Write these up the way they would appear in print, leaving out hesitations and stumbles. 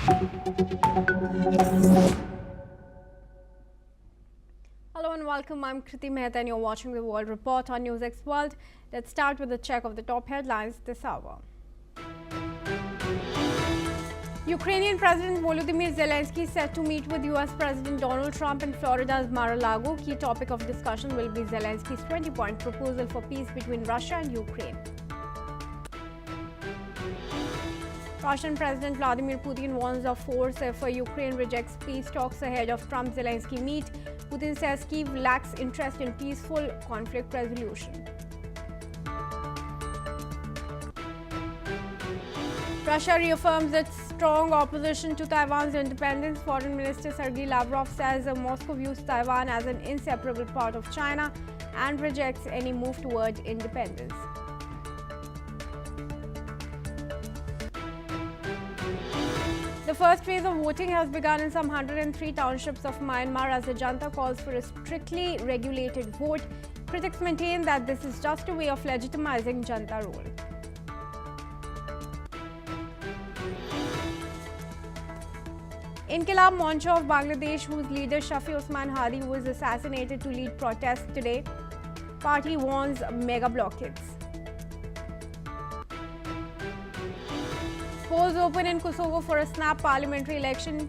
Hello and welcome. I'm Kriti Mehta and you're watching the World Report on NewsX World. Let's start with a check of the top headlines this hour. Ukrainian President Volodymyr Zelensky set to meet with US President Donald Trump in Florida's Mar-a-Lago. Key topic of discussion will be Zelensky's 20-point proposal for peace between Russia and Ukraine. Russian President Vladimir Putin warns of force if Ukraine rejects peace talks ahead of Trump-Zelensky meet. Putin says Kyiv lacks interest in peaceful conflict resolution. Russia reaffirms its strong opposition to Taiwan's independence. Foreign Minister Sergei Lavrov says Moscow views Taiwan as an inseparable part of China and rejects any move toward independence. The first phase of voting has begun in some 103 townships of Myanmar as the junta calls for a strictly regulated vote. Critics maintain that this is just a way of legitimizing junta rule. Inqilab Moncha of Bangladesh, whose leader Shafi Osman Hadi was assassinated to lead protests today, party warns mega blockades. Polls open in Kosovo for a snap parliamentary election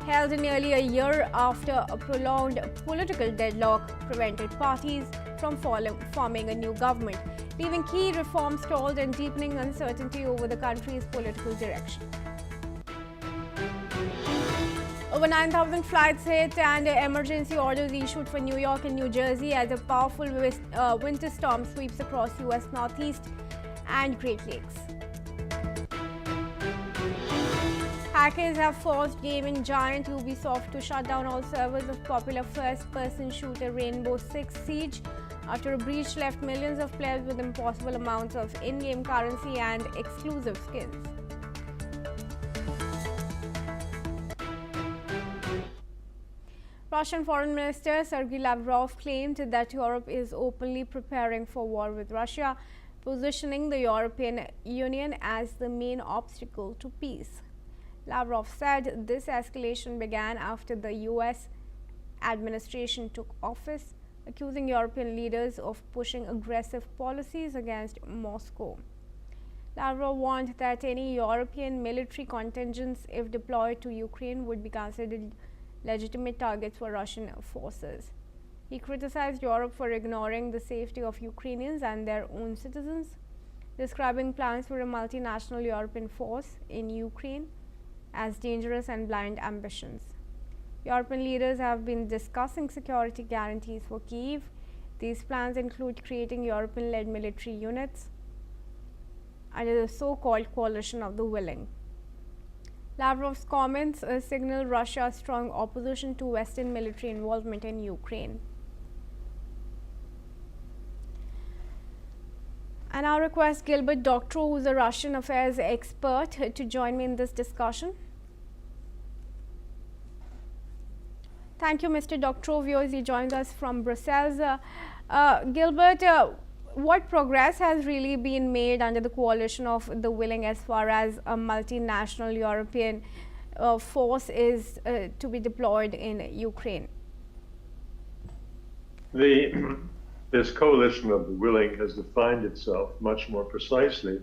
held nearly a year after a prolonged political deadlock prevented parties from forming a new government, leaving key reforms stalled and deepening uncertainty over the country's political direction. Over 9,000 flights hit and emergency orders issued for New York and New Jersey as a powerful winter storm sweeps across U.S. Northeast and Great Lakes. Hackers have forced gaming giant Ubisoft to shut down all servers of popular first-person shooter Rainbow Six Siege after a breach left millions of players with impossible amounts of in-game currency and exclusive skins. Russian Foreign Minister Sergei Lavrov claimed that Europe is openly preparing for war with Russia, positioning the European Union as the main obstacle to peace. Lavrov said this escalation began after the US administration took office, accusing European leaders of pushing aggressive policies against Moscow. Lavrov warned that any European military contingents, if deployed to Ukraine, would be considered legitimate targets for Russian forces. He criticized Europe for ignoring the safety of Ukrainians and their own citizens, describing plans for a multinational European force in Ukraine as dangerous and blind ambitions. European leaders have been discussing security guarantees for Kyiv. These plans include creating European-led military units under the so-called coalition of the willing. Lavrov's comments signal Russia's strong opposition to Western military involvement in Ukraine. And I request Gilbert Doctorow, who is a Russian affairs expert, to join me in this discussion. Thank you, Mr. Doctorow. Viewers, he joins us from Brussels. Gilbert, what progress has really been made under the coalition of the willing as far as a multinational European force is to be deployed in Ukraine? This coalition of the willing has defined itself much more precisely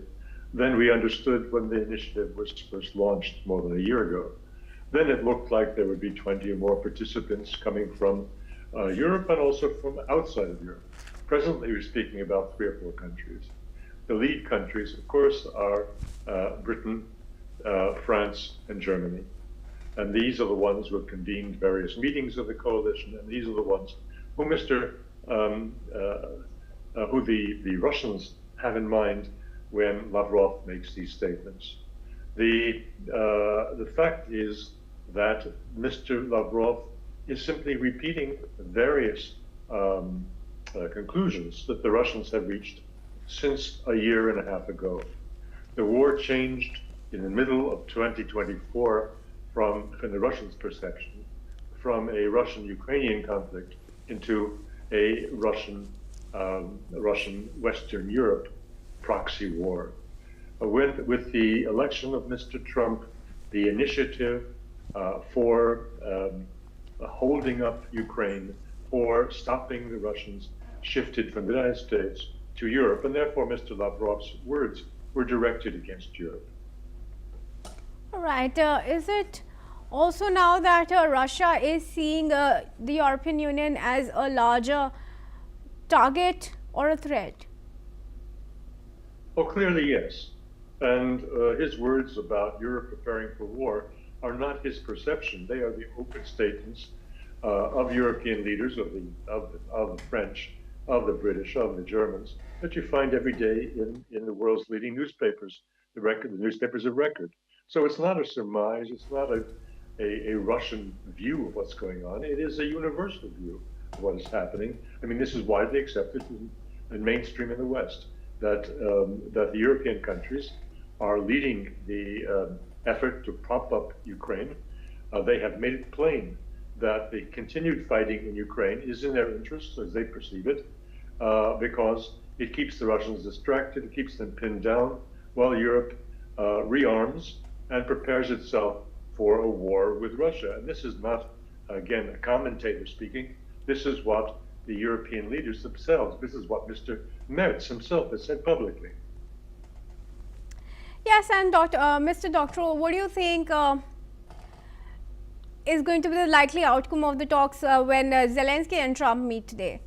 than we understood when the initiative was first launched more than a year ago. Then it looked like there would be 20 or more participants coming from Europe and also from outside of Europe. Presently, we're speaking about 3 or 4 countries. The lead countries, of course, are Britain, France, and Germany. And these are the ones who have convened various meetings of the coalition, and these are the ones who the Russians have in mind when Lavrov makes these statements. The fact is that Mr. Lavrov is simply repeating various conclusions that the Russians have reached since a year and a half ago. The war changed in the middle of 2024 from the Russians' perception, from a Russian-Ukrainian conflict into a Russian-Western Europe proxy war. With the election of Mr. Trump the initiative for holding up Ukraine or stopping the Russians shifted from the United States to Europe, and therefore Mr. Lavrov's words were directed against Europe. All right. Is it also now that Russia is seeing the European Union as a larger target or a threat? Oh, clearly, yes. And his words about Europe preparing for war are not his perception. They are the open statements of European leaders, of the French, of the British, of the Germans, that you find every day in the world's leading newspapers, the newspapers of record. So it's not a surmise, it's not a Russian view of what's going on. It is a universal view of what is happening. I mean, this is widely accepted in mainstream in the West, that the European countries are leading the effort to prop up Ukraine. They have made it plain that the continued fighting in Ukraine is in their interests as they perceive it, because it keeps the Russians distracted, it keeps them pinned down, while Europe rearms and prepares itself for a war with Russia. And this is not, again, a commentator speaking. This is what the European leaders themselves, this is what Mr. Merz himself has said publicly. Yes, and Mr. Doctoral, what do you think is going to be the likely outcome of the talks when Zelensky and Trump meet today?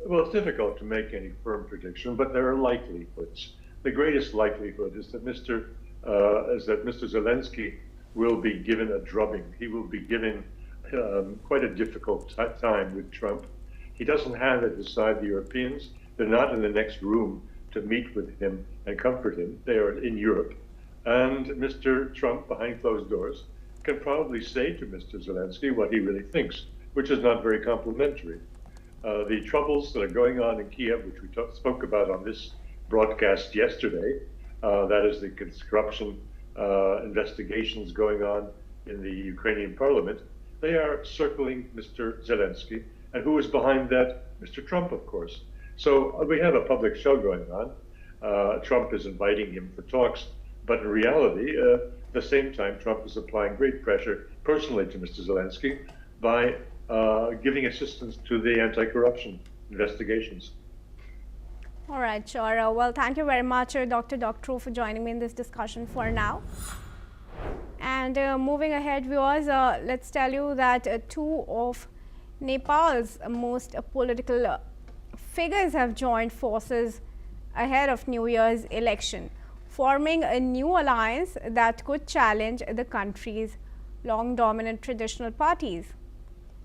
Well, it's difficult to make any firm prediction, but there are likelihoods. The greatest likelihood is that Mr. Zelensky will be given a drubbing. He will be given quite a difficult time with Trump. He doesn't have at his side the Europeans. They're not in the next room to meet with him and comfort him. They are in Europe. And Mr. Trump, behind closed doors, can probably say to Mr. Zelensky what he really thinks, which is not very complimentary. The troubles that are going on in Kiev, which we spoke about on this broadcast yesterday, that is the corruption investigations going on in the Ukrainian parliament, they are circling Mr. Zelensky. And who is behind that? Mr. Trump, of course. So we have a public show going on. Trump is inviting him for talks, but in reality, at the same time, Trump is applying great pressure personally to Mr. Zelensky by giving assistance to the anti-corruption investigations. All right, sure. Well, thank you very much, Dr. Doctoral, for joining me in this discussion for now. And moving ahead, viewers, let's tell you that two of Nepal's most political figures have joined forces ahead of New Year's election, forming a new alliance that could challenge the country's long-dominant traditional parties.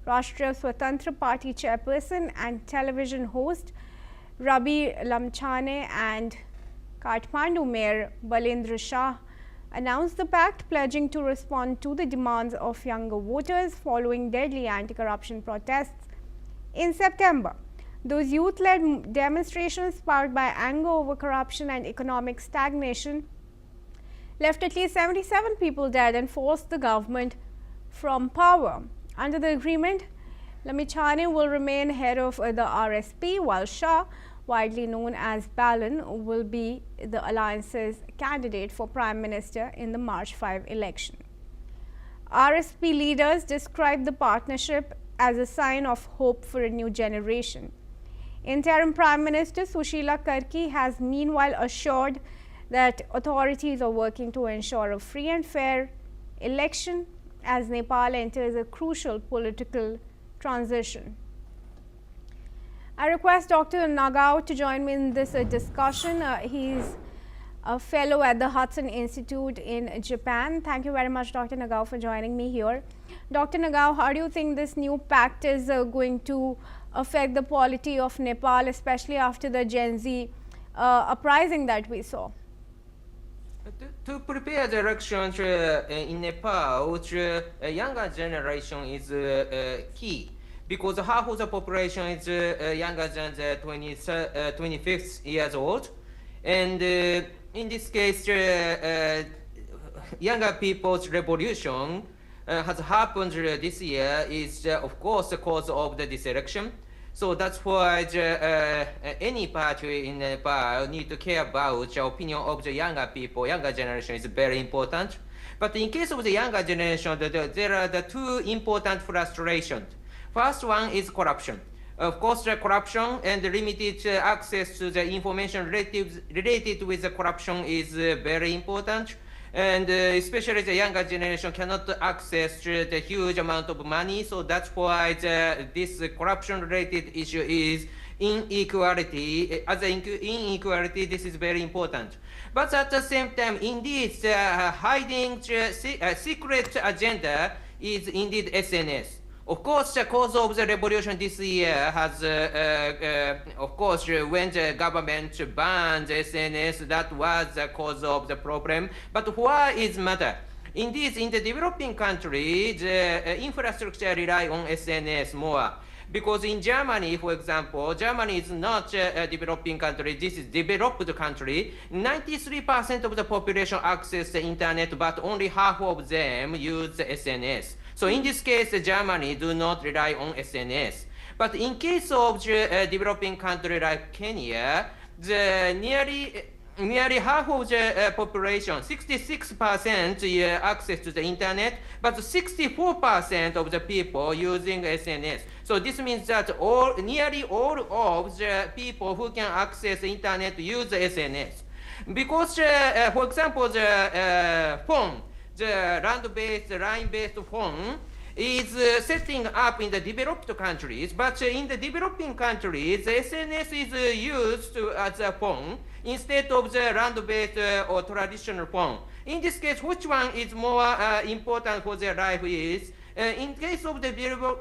Rashtriya Swatantra Party chairperson and television host Rabi Lamchane and Kathmandu Mayor Balendra Shah announced the pact, pledging to respond to the demands of younger voters following deadly anti-corruption protests in September. Those youth-led demonstrations, sparked by anger over corruption and economic stagnation, left at least 77 people dead and forced the government from power. Under the agreement, Lamchane will remain head of the RSP, while Shah, widely known as Balan, will be the alliance's candidate for Prime Minister in the March 5 election. RSP leaders described the partnership as a sign of hope for a new generation. Interim Prime Minister Sushila Karki has meanwhile assured that authorities are working to ensure a free and fair election as Nepal enters a crucial political transition. I request Dr. Nagao to join me in this discussion. He's a fellow at the Hudson Institute in Japan. Thank you very much, Dr. Nagao, for joining me here. Dr. Nagao, how do you think this new pact is going to affect the polity of Nepal, especially after the Gen Z uprising that we saw? To prepare the elections in Nepal, a younger generation is key, because half of the population is younger than the 25 years old. And in this case, younger people's revolution has happened this year is, of course, the cause of this election. So that's why any party in Nepal need to care about the opinion of the younger people, younger generation is very important. But in case of the younger generation, there are the two important frustrations. First one is corruption. Of course, the corruption and the limited access to the information related with the corruption is very important. And especially the younger generation cannot access the huge amount of money. So that's why this corruption-related issue is inequality. As an inequality, this is very important. But at the same time, indeed, hiding secret agenda is indeed SNS. Of course, the cause of the revolution this year has, of course, when the government banned SNS, that was the cause of the problem. But why is matter? Indeed, in the developing country, the infrastructure rely on SNS more. Because in Germany, for example, Germany is not a developing country, this is developed country. 93% of the population access the internet, but only half of them use the SNS. So in this case, Germany do not rely on SNS. But in case of developing country like Kenya, nearly half of the population, 66% access to the internet, but 64% of the people using SNS. So this means that nearly all of the people who can access the internet use the SNS. Because, for example, the phone, the land-based, line-based phone is setting up in the developed countries, but in the developing countries, the SNS is used as a phone instead of the land-based or traditional phone. In this case, which one is more important for their life is, in case of the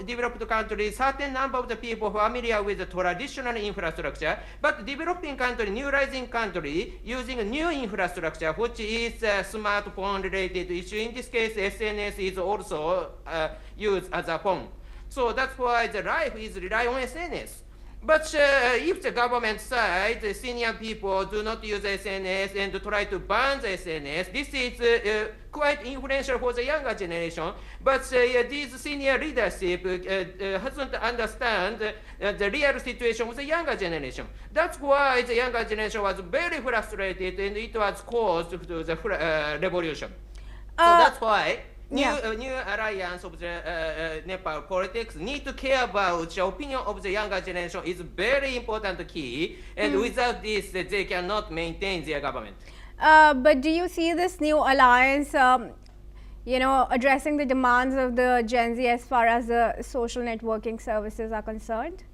developed countries, certain number of the people familiar with the traditional infrastructure, but developing country, new rising country, using new infrastructure, which is smartphone related issue. In this case, SNS is also used as a phone. So that's why the life is rely on SNS. But if the government side, the senior people do not use SNS and try to ban the SNS, this is quite influential for the younger generation. But this senior leadership hasn't understand the real situation of the younger generation. That's why the younger generation was very frustrated, and it was caused to the revolution. So that's why new alliance of the Nepal politics need to care about the opinion of the younger generation is very important key, and without this, they cannot maintain their government. But do you see this new alliance, addressing the demands of the Gen Z as far as the social networking services are concerned?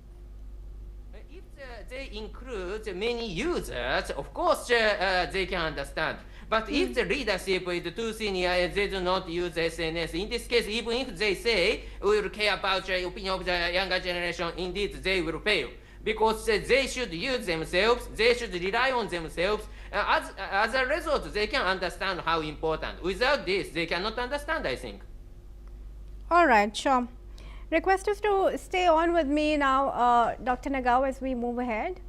If they include many users, of course they can understand. But if the leadership is too senior and they do not use SNS, in this case, even if they say we will care about the opinion of the younger generation, indeed they will fail. Because they should use themselves, they should rely on themselves. As a result, they can understand how important. Without this, they cannot understand, I think. All right, sure. Request us to stay on with me now, Dr. Nagao, as we move ahead.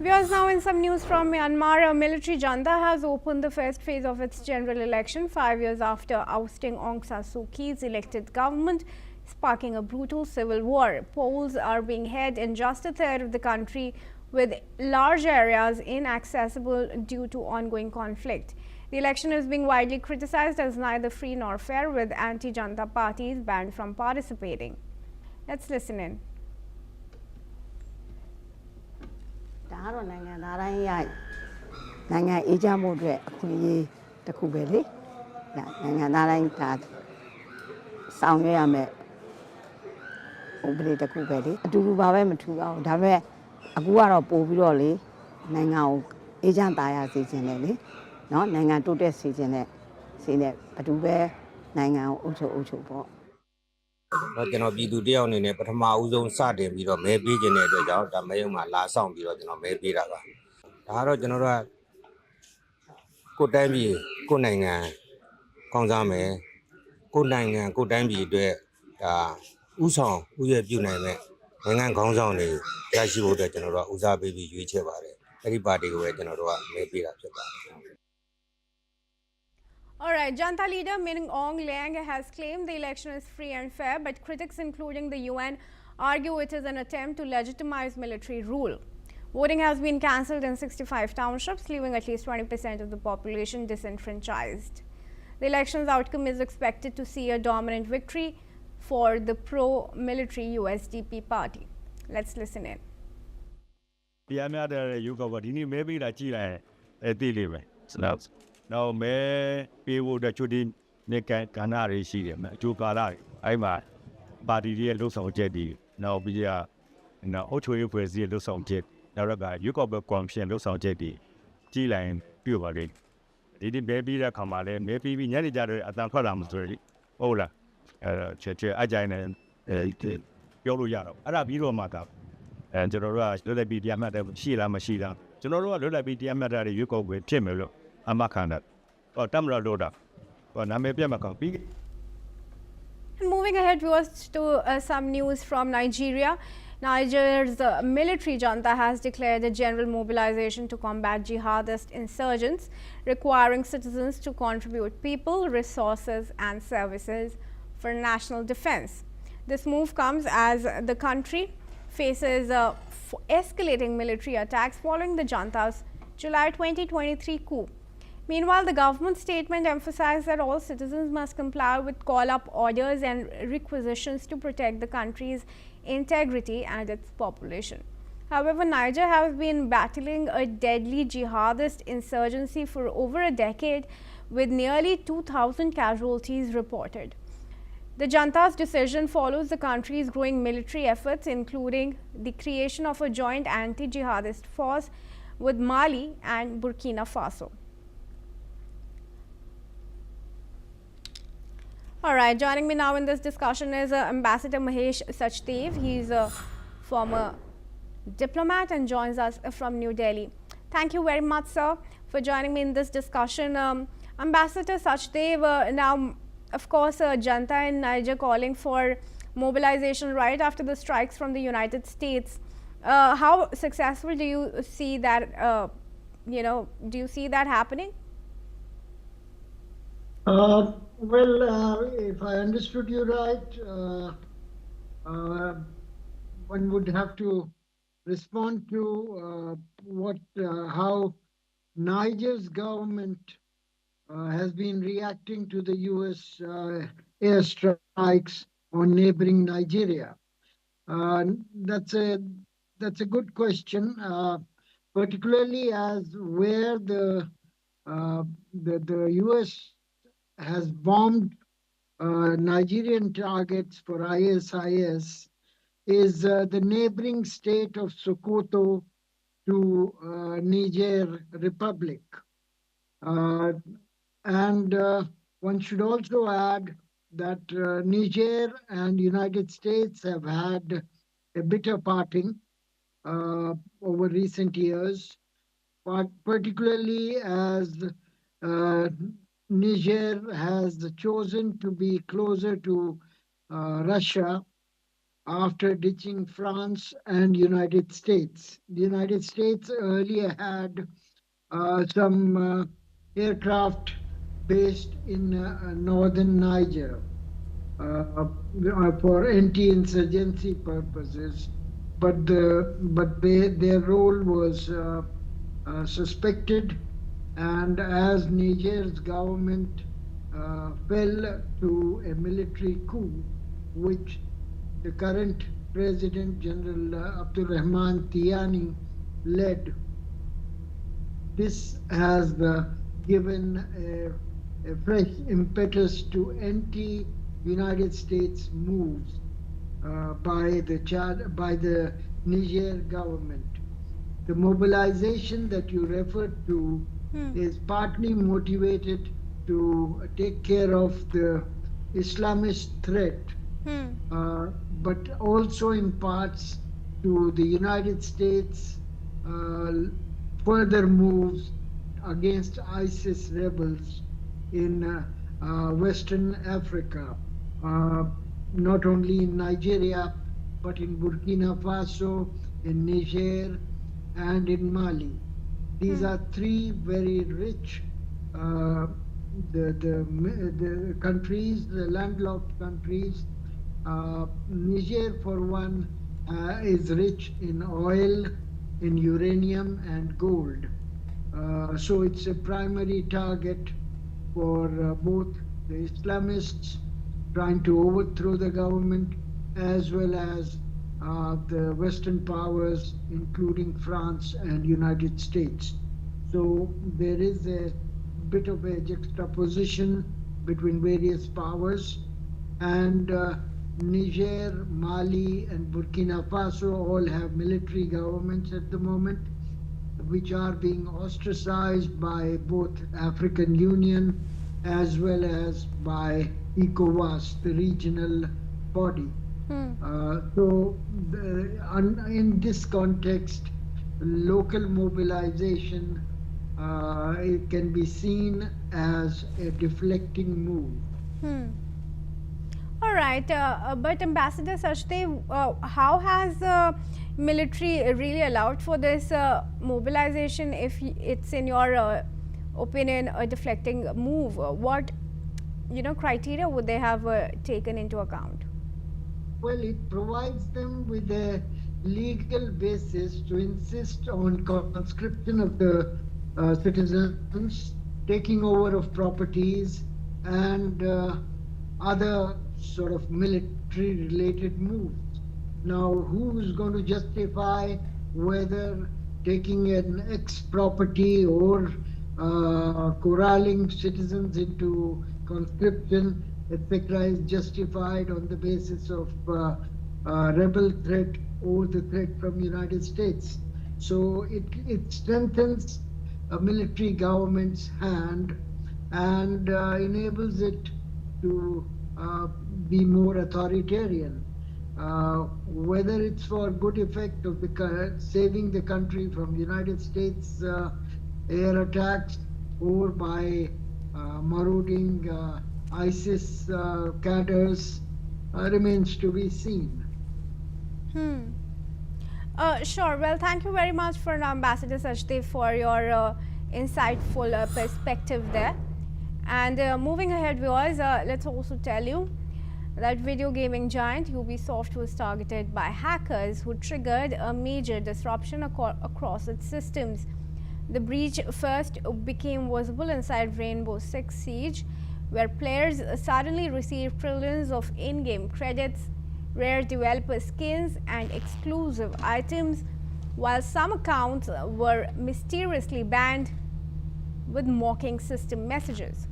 Viewers, now in some news from Myanmar, a military junta has opened the first phase of its general election 5 years after ousting Aung San Suu Kyi's elected government, sparking a brutal civil war. Polls are being held in just a third of the country, with large areas inaccessible due to ongoing conflict. The election is being widely criticized as neither free nor fair, with anti-junta parties banned from participating. Let's listen in. ဒါကတော့နိုင်ငံသားတိုင်းရနိုင်ငံအေးချမ်းမှုအတွက်အခွင့်အရေးတစ်ခုပဲလေနိုင်ငံသားတိုင်းဒါဆောင်ရွက်ရမယ်ဥပဒေတစ်ခုပဲလေအတူတူပါပဲမထူပါဘူးဒါပေမဲ့အခုကတော့ပို့ပြီးတော့လေနိုင်ငံကိုအေးချမ်းသာယာစေခြင်းနဲ့လေနော်နိုင်ငံတိုးတက်စေခြင်းနဲ့ဘယ်သူပဲနိုင်ငံကိုအုပ်ချုပ်ပေါ့ ကျွန်တော်ပြည်သူတယောက်အနေနဲ့ပထမဦးဆုံးစတင်ပြီးတော့မဲပေးခြင်းတဲ့အတွက်ကြောင့်ဒါမဲရုံမှာလာဆောင်ပြီးတော့ကျွန်တော်မဲပေးတာပါဒါကတော့ကျွန်တော်တို့ကကိုယ်တိုင်းပြည်ကိုယ်နိုင်ငံကောင်းစားမယ်ကိုယ်နိုင်ငံကိုယ်တိုင်းပြည်အတွက်ဒါဥဆောင်ဥရပြုနိုင်မဲ့နိုင်ငံခေါင်းဆောင်တွေရရှိဖို့အတွက်ကျွန်တော်တို့ကဦးစားပေးပြီးရွေးချယ်ပါတယ်အဲ့ဒီပါတီကိုပဲကျွန်တော်တို့ကမဲပေးတာဖြစ်ပါတယ် All right, junta leader Min Aung Hlaing has claimed the election is free and fair, but critics including the UN argue it is an attempt to legitimize military rule. Voting has been cancelled in 65 townships, leaving at least 20% of the population disenfranchised. The election's outcome is expected to see a dominant victory for the pro-military USDP party. Let's listen in. Now, may people that should make canary see them, two color. I'm a body looks on jetty. Now, be a now, Ocho President looks on jet. Now, you got a connection looks on jetty. G line, puberty. Did baby that come out and maybe we nearly got at the Palam's Ola, Ajay, Yolo Yaro, Arabiro Mata, and General Lula be the matter of Sheila Mashida. General Lula be the matter you go with Timelo, Amakana, or Tamra Loda, or Namepia. Moving ahead, viewers, to some news from Nigeria. Niger's military junta has declared a general mobilization to combat jihadist insurgents, requiring citizens to contribute people, resources and services for national defense. This move comes as the country faces escalating military attacks following the junta's July 2023 coup. Meanwhile, the government statement emphasized that all citizens must comply with call-up orders and requisitions to protect the country's integrity and its population. However, Niger has been battling a deadly jihadist insurgency for over a decade, with nearly 2,000 casualties reported. The junta's decision follows the country's growing military efforts, including the creation of a joint anti-jihadist force with Mali and Burkina Faso. All right, joining me now in this discussion is Ambassador Mahesh Sachdev. He's a former diplomat and joins us from New Delhi. Thank you very much, sir, for joining me in this discussion. Ambassador Sachdev, now, of course, junta in Niger calling for mobilization right after the strikes from the United States. How successful do you see that, do you see that happening? Well, if I understood you right, one would have to respond to how Niger's government has been reacting to the U.S. airstrikes on neighboring Nigeria. That's a good question, particularly as where the U.S. has bombed Nigerian targets for ISIS is the neighboring state of Sokoto to Niger Republic. And one should also add that Niger and United States have had a bitter parting over recent years, but particularly as Niger has chosen to be closer to Russia after ditching France and United States. The United States earlier had some aircraft based in northern Niger for anti-insurgency purposes, but their role was suspected. And as Niger's government fell to a military coup, which the current President General Abdurrahman Tiani led, this has given a fresh impetus to anti-United States moves by the Niger government. The mobilization that you referred to is partly motivated to take care of the Islamist threat, but also in parts to the United States further moves against ISIS rebels in Western Africa, not only in Nigeria, but in Burkina Faso, in Niger, and in Mali. These are three very rich the countries, the landlocked countries, Niger, for one, is rich in oil, in uranium, and gold. So it's a primary target for both the Islamists trying to overthrow the government, as well as the Western powers, including France and United States. So there is a bit of a juxtaposition between various powers, and Niger, Mali, and Burkina Faso all have military governments at the moment, which are being ostracized by both African Union as well as by ECOWAS, the regional body. In this context, local mobilization it can be seen as a deflecting move. All right, but Ambassador Sachdev, how has the military really allowed for this mobilization if it's, in your opinion, a deflecting move? What criteria would they have taken into account? Well, it provides them with a legal basis to insist on conscription of the citizens, taking over of properties, and other sort of military-related moves. Now, who is going to justify whether taking an ex-property or corralling citizens into conscription, etc., is justified on the basis of rebel threat or the threat from the United States? So it strengthens a military government's hand and enables it to be more authoritarian. Whether it's for good effect of saving the country from United States air attacks or by marauding ISIS cadres remains to be seen. Sure. Well, thank you very much for Ambassador Sachdev for your insightful perspective there. And moving ahead, viewers, let's also tell you that video gaming giant Ubisoft was targeted by hackers who triggered a major disruption across its systems. The breach first became visible inside Rainbow Six Siege, where players suddenly received trillions of in-game credits, rare developer skins, and exclusive items, while some accounts were mysteriously banned with mocking system messages.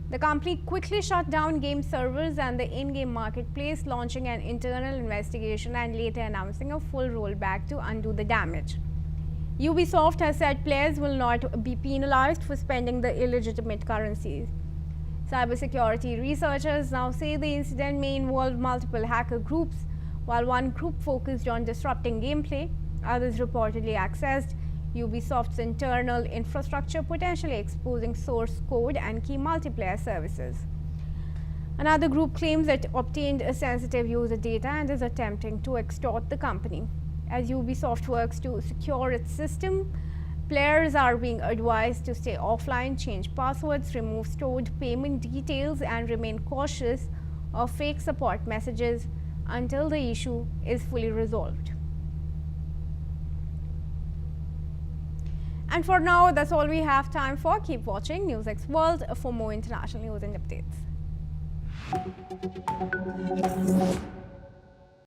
The company quickly shut down game servers and the in-game marketplace, launching an internal investigation and later announcing a full rollback to undo the damage. Ubisoft has said players will not be penalized for spending the illegitimate currencies. Cybersecurity researchers now say the incident may involve multiple hacker groups. While one group focused on disrupting gameplay, others reportedly accessed Ubisoft's internal infrastructure, potentially exposing source code and key multiplayer services. Another group claims it obtained sensitive user data and is attempting to extort the company. As Ubisoft works to secure its system, players are being advised to stay offline, change passwords, remove stored payment details, and remain cautious of fake support messages until the issue is fully resolved. And for now, that's all we have time for. Keep watching NewsX World for more international news and updates.